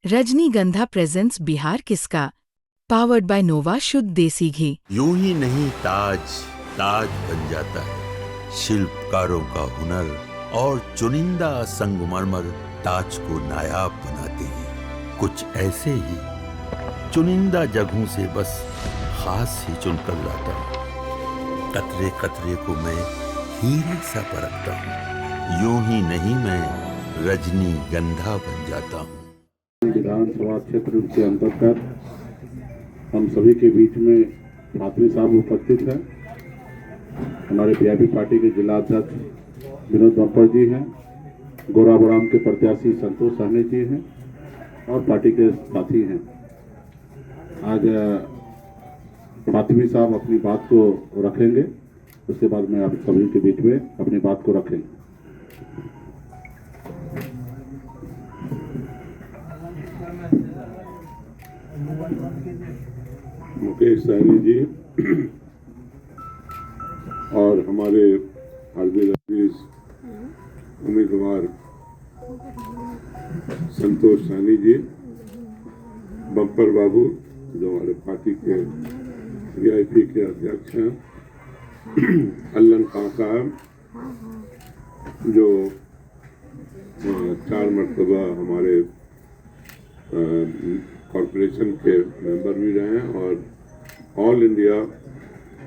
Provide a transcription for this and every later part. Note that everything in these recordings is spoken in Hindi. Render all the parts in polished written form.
रजनीगंधा प्रेजेंट्स बिहार किसका, पावर्ड बाय नोवा शुद्ध देसी घी। यूं ही नहीं ताज ताज बन जाता है, शिल्पकारों का हुनर और चुनिंदा संगमरमर ताज को नायाब बनाते हैं। कुछ ऐसे ही चुनिंदा जगहों से बस खास ही चुनकर लाता हूँ। कतरे कतरे को मैं हीरे सा परखता हूँ। यूं ही नहीं मैं रजनीगंधा बन जाता हूँ। विधानसभा क्षेत्र के अंतर्गत हम सभी के बीच में फातमी साहब उपस्थित हैं। हमारे पीआईपी पार्टी के जिला अध्यक्ष विनोद बम्पर जी हैं, गोराबोराम के प्रत्याशी संतोष सहनी जी हैं और पार्टी के साथी हैं। आज फातमी साहब अपनी बात को रखेंगे, उसके बाद में आप सभी के बीच में अपनी बात को रखेंगे। मुकेश सहनी जी और हमारे हरदिल अजीज उम्मीदवार संतोष सहनी जी, बम्पर बाबू जो हमारे पार्टी के वीआईपी के अध्यक्ष हैं, अल्लन खान साहब जो 4 मरतबा हमारे कॉरपोरेशन के मेंबर भी रहे हैं और ऑल इंडिया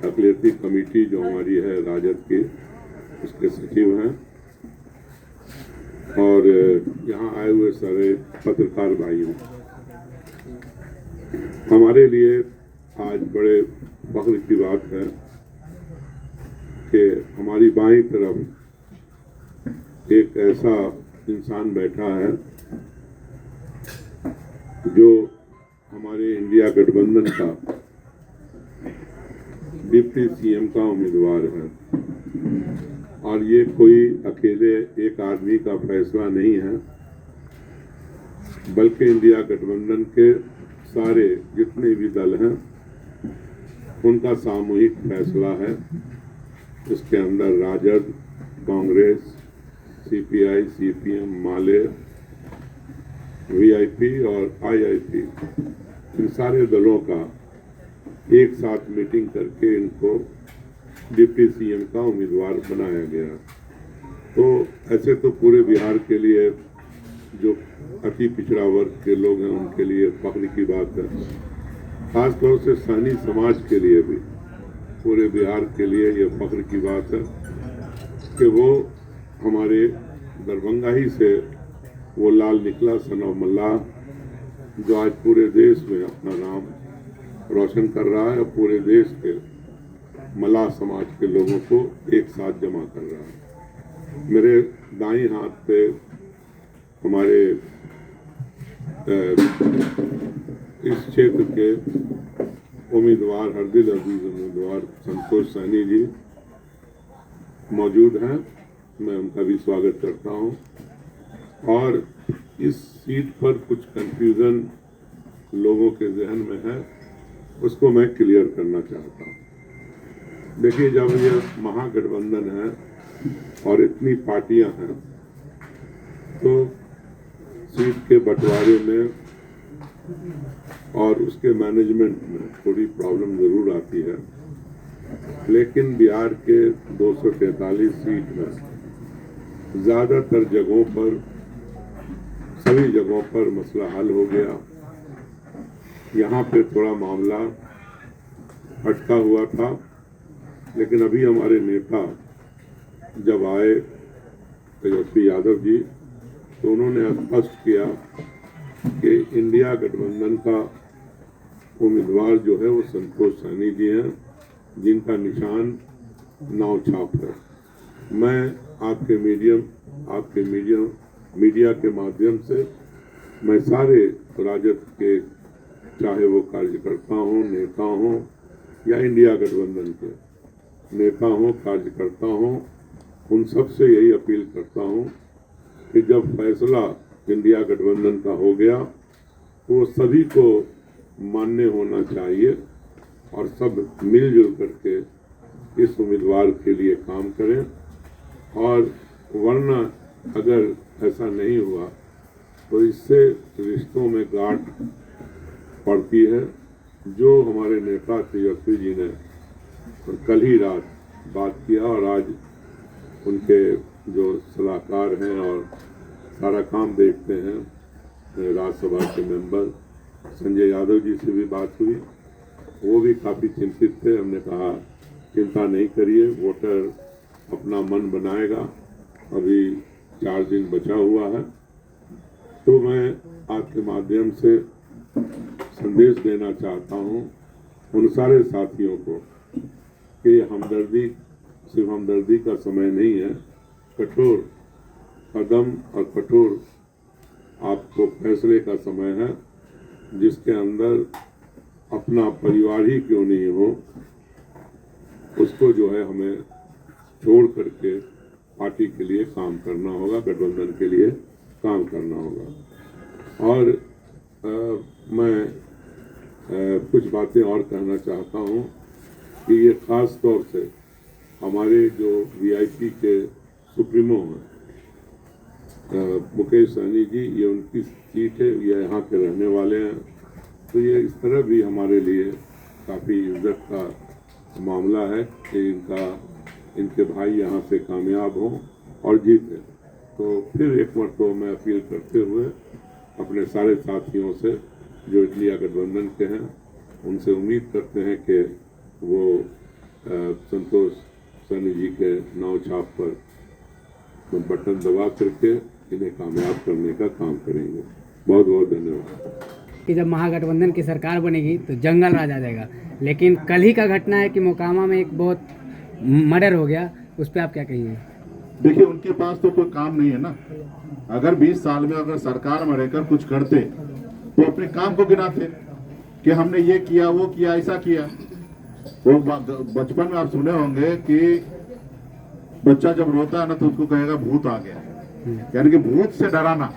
अकलियती कमेटी जो हमारी है राजद की, उसके सचिव हैं, और यहाँ आए हुए सारे पत्रकार भाइयों। हमारे लिए आज बड़े फख्र की बात है कि हमारी बाईं तरफ एक ऐसा इंसान बैठा है जो हमारे इंडिया गठबंधन का डिप्टी सीएम का उम्मीदवार है। और ये कोई अकेले एक आदमी का फैसला नहीं है, बल्कि इंडिया गठबंधन के सारे जितने भी दल हैं उनका सामूहिक फैसला है। इसके अंदर राजद, कांग्रेस, सीपीआई, सीपीएम, माले, वीआईपी और आईआईपी, इन सारे दलों का एक साथ मीटिंग करके इनको डिप्टी सीएम का उम्मीदवार बनाया गया। तो ऐसे तो पूरे बिहार के लिए जो अति पिछड़ा वर्ग के लोग हैं उनके लिए फख्र की बात है, खासतौर से सहनी समाज के लिए भी, पूरे बिहार के लिए ये फख्र की बात है कि वो हमारे दरभंगा ही से वो लाल निकला सन ऑफ मल्लाह जो आज पूरे देश में अपना नाम रोशन कर रहा है और पूरे देश के मल्लाह समाज के लोगों को एक साथ जमा कर रहा है। मेरे दाईं हाथ पे हमारे इस क्षेत्र के उम्मीदवार, हरदिल अजीज उम्मीदवार संतोष सहनी जी मौजूद हैं। मैं उनका भी स्वागत करता हूं। और इस सीट पर कुछ कंफ्यूजन लोगों के जहन में है, उसको मैं क्लियर करना चाहता हूं। देखिए, जब ये महागठबंधन है और इतनी पार्टियां हैं तो सीट के बंटवारे में और उसके मैनेजमेंट में थोड़ी प्रॉब्लम जरूर आती है, लेकिन बिहार के 243 सीट में ज़्यादातर जगहों पर, सभी जगहों पर मसला हल हो गया। यहाँ पे थोड़ा मामला अटका हुआ था, लेकिन अभी हमारे नेता जब आए तेजस्वी यादव जी, तो उन्होंने स्पष्ट किया कि इंडिया गठबंधन का उम्मीदवार जो है वो संतोष सहनी जी हैं, जिनका निशान नाव छाप है। मैं आपके मीडिया के माध्यम से मैं सारे राजद के, चाहे वो कार्यकर्ता हों, नेता हों या इंडिया गठबंधन के नेता हों, कार्यकर्ता हों, उन सब से यही अपील करता हूं कि जब फैसला इंडिया गठबंधन का हो गया तो वो सभी को मान्य होना चाहिए और सब मिलजुल करके इस उम्मीदवार के लिए काम करें। और वरना अगर ऐसा नहीं हुआ तो इससे रिश्तों में गांठ पड़ती है। जो हमारे नेता तेजस्वी जी ने कल ही रात बात किया और आज उनके जो सलाहकार हैं और सारा काम देखते हैं राज्यसभा के मेंबर संजय यादव जी से भी बात हुई, वो भी काफ़ी चिंतित थे। हमने कहा चिंता नहीं करिए, वोटर अपना मन बनाएगा, अभी 4 दिन बचा हुआ है। तो मैं आपके माध्यम से संदेश देना चाहता हूँ उन सारे साथियों को कि हमदर्दी सिर्फ हमदर्दी का समय नहीं है, कठोर कदम और कठोर आपको फैसले का समय है, जिसके अंदर अपना परिवार ही क्यों नहीं हो उसको जो है हमें छोड़ करके पार्टी के लिए काम करना होगा, गठबंधन के लिए काम करना होगा। और मैं कुछ बातें और कहना चाहता हूँ कि ये खास तौर से हमारे जो वीआईपी के सुप्रीमो हैं मुकेश सहनी जी, ये उनकी सीट है, ये यहाँ के रहने वाले हैं, तो ये इस तरह भी हमारे लिए काफ़ी इज्जत का मामला है कि इनके भाई यहाँ से कामयाब हों और जीते। तो फिर एक मरतबा मैं अपील करते हुए अपने सारे साथियों से जो इंडिया गठबंधन के हैं उनसे उम्मीद करते हैं कि वो संतोष सहनी जी के नाव छाप पर बटन दबा करके इन्हें कामयाब करने का काम करेंगे। बहुत बहुत धन्यवाद। कि जब महागठबंधन की सरकार बनेगी तो जंगल राज आ जाएगा, लेकिन कल ही का घटना है कि मोकामा में एक बहुत मर्डर हो गया, उस पर आप क्या कहिए? देखिए, उनके पास तो कोई काम नहीं है ना। अगर 20 साल में अगर सरकार में रहकर कुछ करते तो अपने काम को गिनाते कि हमने ये किया, वो किया, ऐसा किया। वो बचपन में आप सुने होंगे कि बच्चा जब रोता है ना तो उसको कहेगा भूत आ गया, यानी कि भूत से डराना,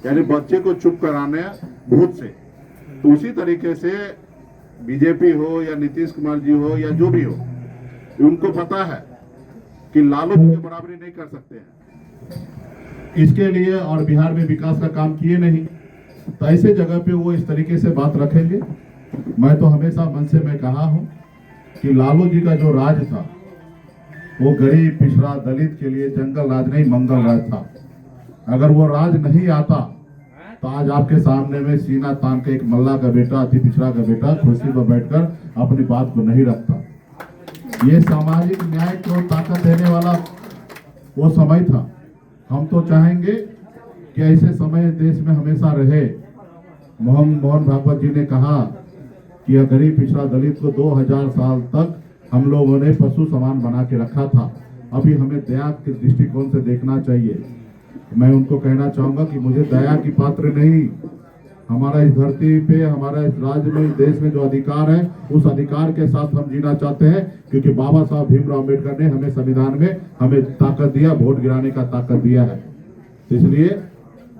यानी बच्चे को चुप कराने भूत से। तो उसी तरीके से बीजेपी हो या नीतीश कुमार जी हो या जो भी हो, उनको पता है कि लालू जी की बराबरी नहीं कर सकते हैं इसके लिए, और बिहार में विकास का काम किए नहीं, तो ऐसे जगह पे वो इस तरीके से बात रखेंगे। मैं तो हमेशा मन से मैं कहा हूं कि लालू जी का जो राज था वो गरीब पिछड़ा दलित के लिए जंगल राज नहीं मंगल राज था। अगर वो राज नहीं आता तो आज आपके सामने में सीना तान के एक मल्ला का बेटा, अति पिछड़ा का बेटा कुर्सी पर बैठकर अपनी बात को नहीं रखता। ये सामाजिक न्याय को ताकत देने वाला वो समय था। हम तो चाहेंगे कि ऐसे समय देश में हमेशा रहे। मोहन भागवत जी ने कहा कि गरीब पिछड़ा दलित को 2000 साल तक हम लोगों ने पशु समान बना के रखा था। अभी हमें दया के दृष्टिकोण से देखना चाहिए। मैं उनको कहना चाहूंगा कि मुझे दया की पात्र नहीं, हमारा इस धरती पे, हमारा इस राज्य में, इस देश में जो अधिकार है उस अधिकार के साथ हम जीना चाहते हैं, क्योंकि बाबा साहब भीमराव अम्बेडकर ने हमें संविधान में हमें ताकत दिया, वोट गिराने का ताकत दिया है। तो इसलिए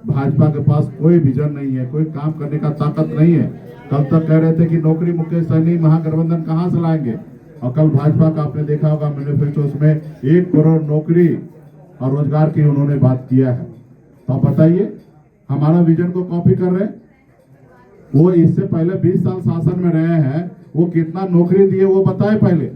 भाजपा के पास कोई विजन नहीं है, कोई काम करने का ताकत नहीं है। कल तक कह रहे थे कि नौकरी मुकेश सहनी महागठबंधन कहाँ से लाएंगे, और कल भाजपा का आपने देखा होगा मैनिफेस्टो, उसमें 1 करोड़ नौकरी और रोजगार की उन्होंने बात किया है। तो आप बताइए, हमारा विजन को कॉपी कर रहे हैं। वो इससे पहले 20 साल शासन में रहे हैं, वो कितना नौकरी दिए वो बताए पहले।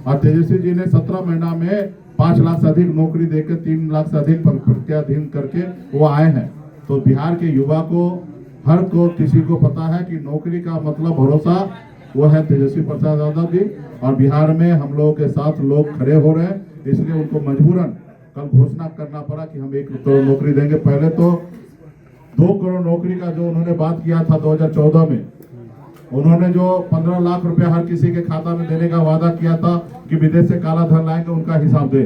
और तेजस्वी जी ने 17 महीना में 5 लाख से अधिक नौकरी देकर 3 लाख से अधिक प्रत्याधीन करके वो आए हैं। तो बिहार के युवा को, हर को, किसी को पता है कि नौकरी का मतलब भरोसा वो है तेजस्वी प्रसाद यादव जी। और बिहार में हम लोगों के साथ लोग खड़े हो रहे हैं, इसलिए उनको मजबूरन कल घोषणा करना पड़ा कि हम 1 करोड़ नौकरी देंगे। पहले तो 2 करोड़ नौकरी का जो उन्होंने बात किया था 2014 में, उन्होंने जो 15 लाख रुपया हर किसी के खाता में देने का वादा किया था कि विदेश से काला धन लाएंगे, उनका हिसाब दे।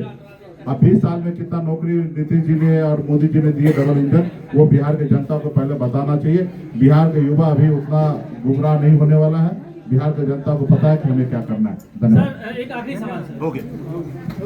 अब 20 साल में कितना नौकरी नीतीश जी ने और मोदी जी ने दिए डबल इंजन, वो बिहार की जनता को पहले बताना चाहिए। बिहार के युवा अभी उतना गुमराह नहीं होने वाला है। बिहार की जनता को पता है कि हमें क्या करना है। धन्यवाद। एक आखिरी सवाल सर।